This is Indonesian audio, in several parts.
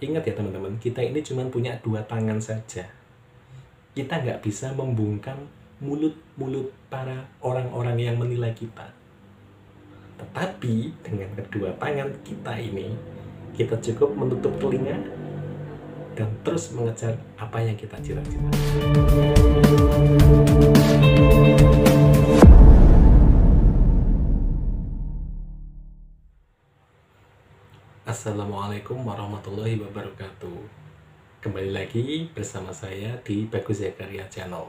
Ingat ya teman-teman, kita ini cuma punya 2 tangan saja. Kita nggak bisa membungkam mulut-mulut para orang-orang yang menilai kita. Tetapi dengan kedua tangan kita ini, kita cukup menutup telinga dan terus mengejar apa yang kita cita-cita. Assalamualaikum warahmatullahi wabarakatuh. Kembali lagi bersama saya di Bagus Zakaria Channel.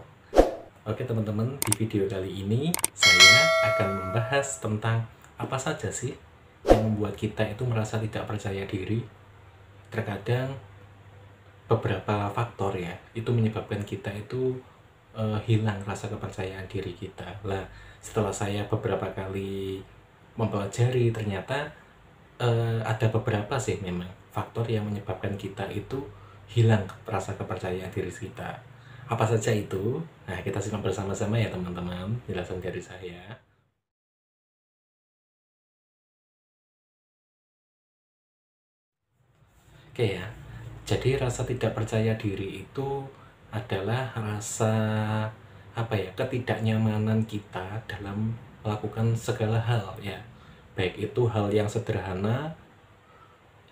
Oke teman-teman, di video kali ini saya akan membahas tentang apa saja sih yang membuat kita itu merasa tidak percaya diri. Terkadang beberapa faktor ya, itu menyebabkan kita itu hilang rasa kepercayaan diri kita. Lah, setelah saya beberapa kali mempelajari, ternyata ada beberapa sih memang faktor yang menyebabkan kita itu hilang rasa kepercayaan diri kita. Apa saja itu? Nah, kita simak bersama-sama ya teman-teman, jelasan dari saya. Oke ya, jadi rasa tidak percaya diri itu adalah rasa ketidaknyamanan kita dalam melakukan segala hal ya. Baik itu hal yang sederhana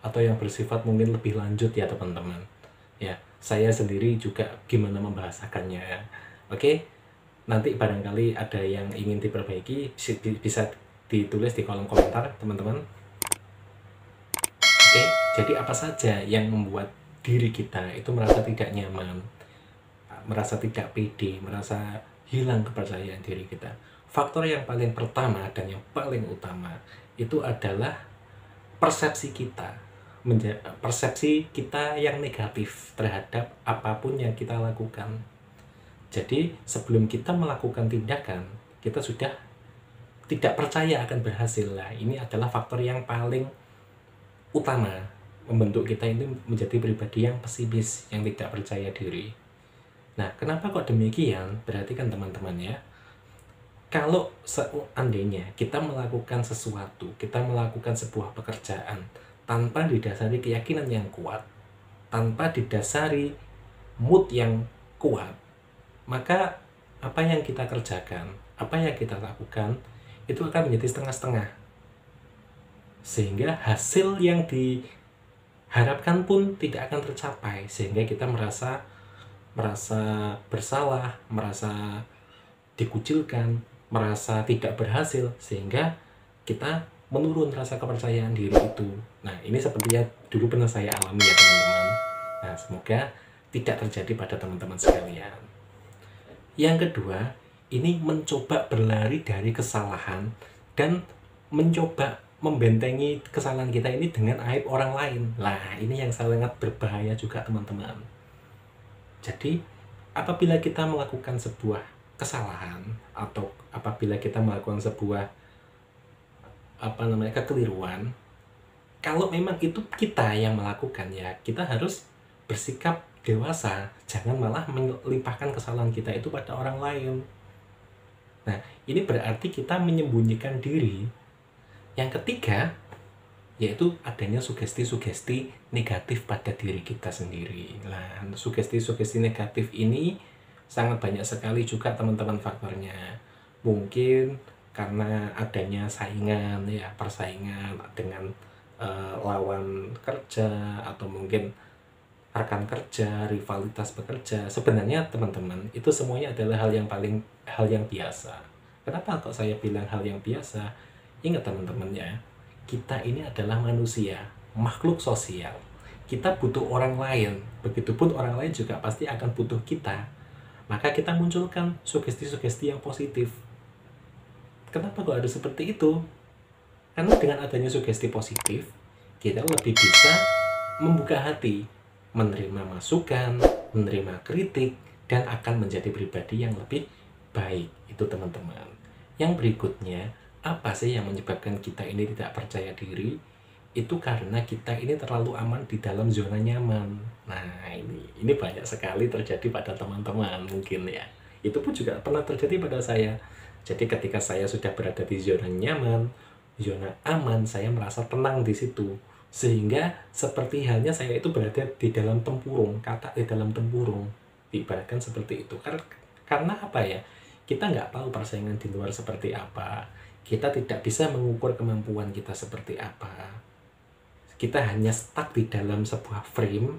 atau yang bersifat mungkin lebih lanjut ya teman-teman. Ya, saya sendiri juga gimana membahasakannya ya. Oke, nanti barangkali ada yang ingin diperbaiki, bisa ditulis di kolom komentar teman-teman. Oke, jadi apa saja yang membuat diri kita itu merasa tidak nyaman, merasa tidak pede, merasa hilang kepercayaan diri kita. Faktor yang paling pertama dan yang paling utama itu adalah persepsi kita yang negatif terhadap apapun yang kita lakukan. Jadi sebelum kita melakukan tindakan, kita sudah tidak percaya akan berhasil. Lah, ini adalah faktor yang paling utama membentuk kita ini menjadi pribadi yang pesimis, yang tidak percaya diri. Nah, kenapa kok demikian? Berarti kan teman-teman ya, kalau seandainya kita melakukan sesuatu, kita melakukan sebuah pekerjaan tanpa didasari keyakinan yang kuat, tanpa didasari mood yang kuat, maka apa yang kita kerjakan, apa yang kita lakukan, itu akan menjadi setengah-setengah. Sehingga hasil yang diharapkan pun tidak akan tercapai, sehingga kita merasa bersalah, merasa dikucilkan, merasa tidak berhasil, sehingga kita menurun rasa kepercayaan diri itu. Nah, ini seperti yang dulu pernah saya alami ya teman-teman. Nah, semoga tidak terjadi pada teman-teman sekalian. Yang kedua, ini mencoba berlari dari kesalahan dan mencoba membentengi kesalahan kita ini dengan aib orang lain. Nah, ini yang sangat berbahaya juga teman-teman. Jadi, apabila kita melakukan sebuah kesalahan atau apabila kita melakukan sebuah kekeliruan, kalau memang itu kita yang melakukan ya, kita harus bersikap dewasa, jangan malah melimpahkan kesalahan kita itu pada orang lain. Nah, ini berarti kita menyembunyikan diri. Yang ketiga, yaitu adanya sugesti-sugesti negatif pada diri kita sendiri. Nah, sugesti-sugesti negatif ini sangat banyak sekali juga teman-teman faktornya. Mungkin karena adanya saingan ya, persaingan dengan lawan kerja, atau mungkin rekan kerja, rivalitas bekerja. Sebenarnya teman-teman, itu semuanya adalah hal yang biasa. Kenapa kok saya bilang hal yang biasa? Ingat teman-teman ya, kita ini adalah manusia, makhluk sosial. Kita butuh orang lain, begitupun orang lain juga pasti akan butuh kita. Maka kita munculkan sugesti-sugesti yang positif. Kenapa kok ada seperti itu? Karena dengan adanya sugesti positif, kita lebih bisa membuka hati, menerima masukan, menerima kritik, dan akan menjadi pribadi yang lebih baik. Itu teman-teman. Yang berikutnya, apa sih yang menyebabkan kita ini tidak percaya diri? Itu karena kita ini terlalu aman di dalam zona nyaman. Nah, ini banyak sekali terjadi pada teman-teman mungkin ya. Itu pun juga pernah terjadi pada saya. Jadi ketika saya sudah berada di zona nyaman, zona aman, saya merasa tenang di situ. Sehingga seperti halnya saya itu berada di dalam tempurung, kata di dalam tempurung, diibaratkan seperti itu. Karena apa ya? Kita nggak tahu persaingan di luar seperti apa. Kita tidak bisa mengukur kemampuan kita seperti apa. Kita hanya stuck di dalam sebuah frame,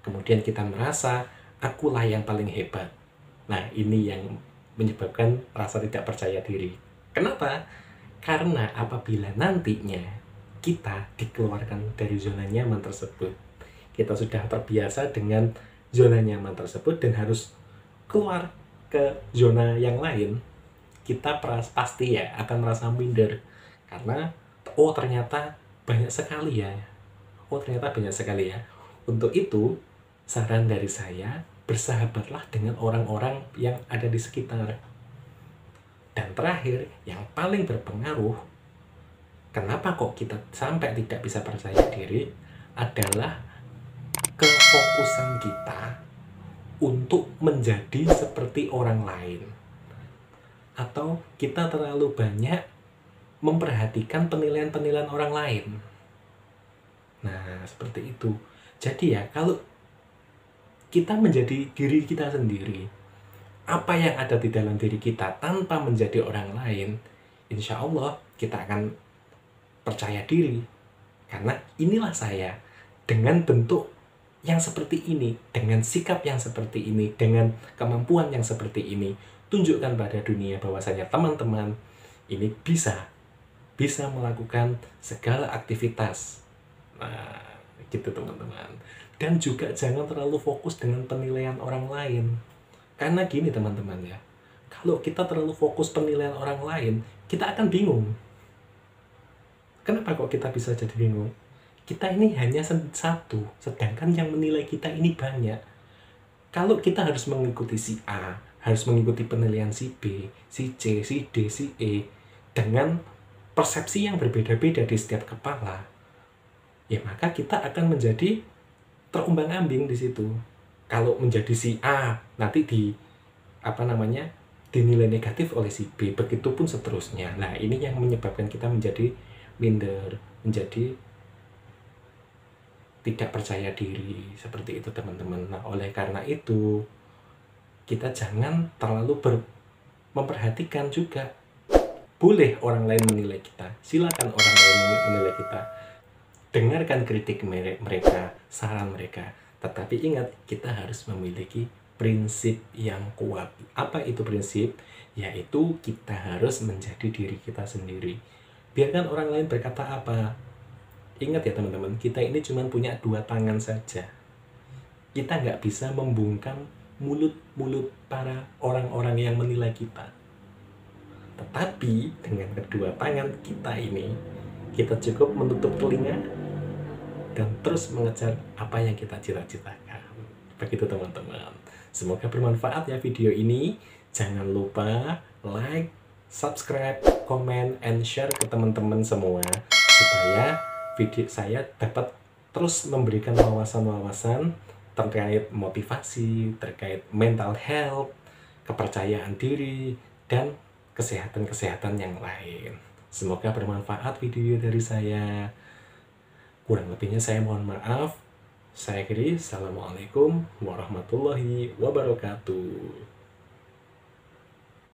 kemudian kita merasa akulah yang paling hebat. Nah, ini yang menyebabkan rasa tidak percaya diri. Kenapa? Karena apabila nantinya kita dikeluarkan dari zona nyaman tersebut, kita sudah terbiasa dengan zona nyaman tersebut dan harus keluar ke zona yang lain, kita pasti ya akan merasa minder. Karena, oh ternyata banyak sekali ya. Oh ternyata banyak sekali ya. Untuk itu, saran dari saya, bersahabatlah dengan orang-orang yang ada di sekitar. Dan terakhir, yang paling berpengaruh, kenapa kok kita sampai tidak bisa percaya diri, adalah kefokusan kita untuk menjadi seperti orang lain. Atau kita terlalu banyak memperhatikan penilaian-penilaian orang lain. Nah, seperti itu. Jadi ya, kalau kita menjadi diri kita sendiri, apa yang ada di dalam diri kita tanpa menjadi orang lain, insya Allah kita akan percaya diri. Karena inilah saya, dengan bentuk yang seperti ini, dengan sikap yang seperti ini, dengan kemampuan yang seperti ini, tunjukkan pada dunia bahwasanya teman-teman ini bisa melakukan segala aktivitas. Nah, gitu teman-teman. Dan juga jangan terlalu fokus dengan penilaian orang lain. Karena gini teman-teman ya, kalau kita terlalu fokus penilaian orang lain, kita akan bingung. Kenapa kok kita bisa jadi bingung? Kita ini hanya satu, sedangkan yang menilai kita ini banyak. Kalau kita harus mengikuti si A, harus mengikuti penilaian si B, si C, si D, si E, dengan persepsi yang berbeda-beda di setiap kepala, ya maka kita akan menjadi terumbang-ambing di situ. Kalau menjadi si A, nanti dinilai negatif oleh si B, begitupun seterusnya. Nah, ini yang menyebabkan kita menjadi minder, menjadi tidak percaya diri, seperti itu teman-teman. Nah, oleh karena itu, kita jangan terlalu memperhatikan juga. Boleh orang lain menilai kita, silakan orang lain menilai kita. Dengarkan kritik mereka, saran mereka. Tetapi ingat, kita harus memiliki prinsip yang kuat. Apa itu prinsip? Yaitu kita harus menjadi diri kita sendiri. Biarkan orang lain berkata apa. Ingat ya teman-teman, kita ini cuma punya 2 tangan saja. Kita nggak bisa membungkam mulut-mulut para orang-orang yang menilai kita. Tetapi dengan kedua tangan kita ini, kita cukup menutup telinga dan terus mengejar apa yang kita cita-citakan. Begitu teman-teman. Semoga bermanfaat ya video ini. Jangan lupa like, subscribe, comment, and share ke teman-teman semua, supaya video saya dapat terus memberikan wawasan-wawasan terkait motivasi, terkait mental health, kepercayaan diri, dan kesehatan-kesehatan yang lain. Semoga bermanfaat video dari saya. Kurang lebihnya saya mohon maaf. Saya akhiri. Assalamualaikum warahmatullahi wabarakatuh.